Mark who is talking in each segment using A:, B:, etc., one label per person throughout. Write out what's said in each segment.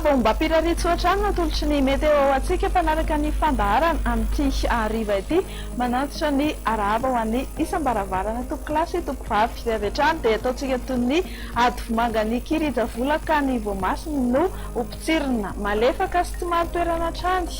A: fomba piraritsoatrano natolotry ny meteo atsika mpanaraka ny fandaharana amin'ity hariva ity manantitra ny arahaba ho an'ny isam-baravarana tompo klasy tompo vavy dia avy hatrany dia ataontsika toy ny ady vomanga ny kirijavolaka ny voamasiny no ompitsirina malefaka sy tsy maro toerana hatrany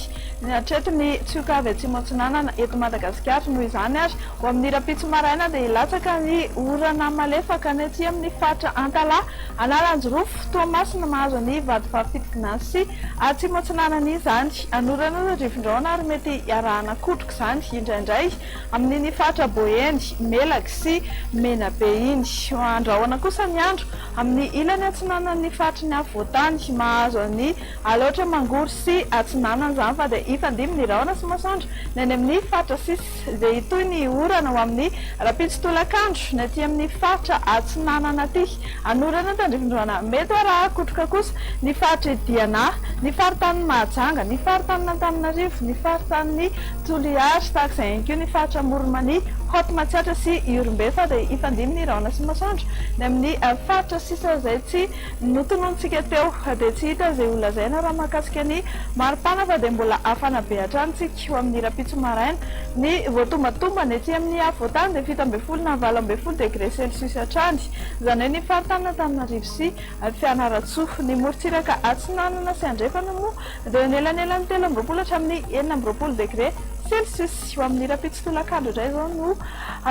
A: ny hatreto ny tsiokavy atsimo-atsinanana eto Madagascar noho izany ary ho amin'ny rapitso maraina dia hilatsaka ny orana malefaka ny aty amin'ny fatra Antala Analanjorofo Toamasina mahazo ny vady fahafitina sy atsimo-atsinanana izany anorana rivo-drahona ary mety iarahana kotroka izany indraindray amin'iny fatra Boeny Melaka sy Menabe iny andrahoana kosa ny andro amin'ny ilany atsinanana ny fatry ny avoatany mahazo ny aloatra mangory sy atsinanana izany fa dia ifandimy ny rahona sy masoandro ny any amin'ny fatra sisy dia itoy ny orana ho amin'ny rapitso tolakandro ny aty amin'ny fatra atsinanana aty anorana tandrivo-drahona mety araha kotroka kosa ny fatra Diana ny faritany Mahajanga ny faritany Antananarivo ny faritany Toliary tahaka izay ihany koa ny fatra Morimani Hot Matsiatra sy Iorombe fa dia ifandimy ny rahona sy masoandro ny amin'ny fatra sisa izay tsy notonontsika teo dia tsy hita izay olazaina raha mahakasika ny maripana fa dia mbola afana be hatranytsika ho amin'ny rapitso maraina ny voatombatomba ny aty amin'ny avoatany dia fito ambin'ny folo na valo ambin'ny folo degré celsius hatrany izany hoe ny faritany Antananarivo sy Fianaratsoa ny morontsiraka atsinanana sy andrefana moa dia ny elanelan'ny telo amby roapolo hatramin'ny enina amby roapolo degré celsius ho amin'ny rapitso tolakandro indray izao no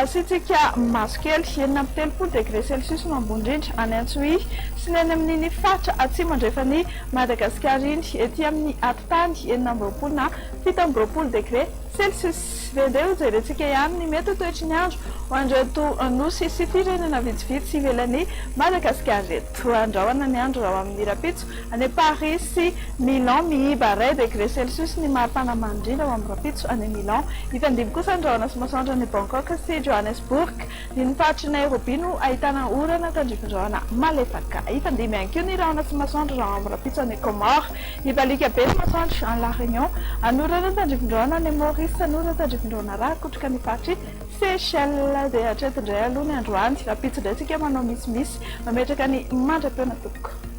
A: asitsika masokely enina amby telopolo degré celsius no ambony indrindra any Antsohihy sy ny any amin'iny fatra atsimo andrefany Madagascar iny ety amin'ny atitany enina amby roapolo na fito amby roapolo degré celsius dia jerentsika ihany ny mety toetry ny andro ho andreto nosy sy firenena vitsivitsy sy ivelan'ny Madagascar reto andrahoana ny andro raha amin'ny rapitso any Paris sy Milan mihiba ray degré celsius ny maripana mandrindra ho amin'ny rapitso any Milan ifandimy kosa andrahoana sy masoandro ny Bangkok sy Johannesburg ny fatry Nairobi no ahitana orana tandrivo-drahona malefaka ifandimy ihany koa ny rahona sy masoandro raha amin'ny rapitso any Comore ibalika be ny masoandro any La Réunion anorana tandrivo-drahona ny Maurice anorana tandrivo-drahona raha kotroka ny fatry Seychelles dia hatreto indray aloha ny androany rapitso indray tsika manao misimisy mametraka ny mandra-peona toko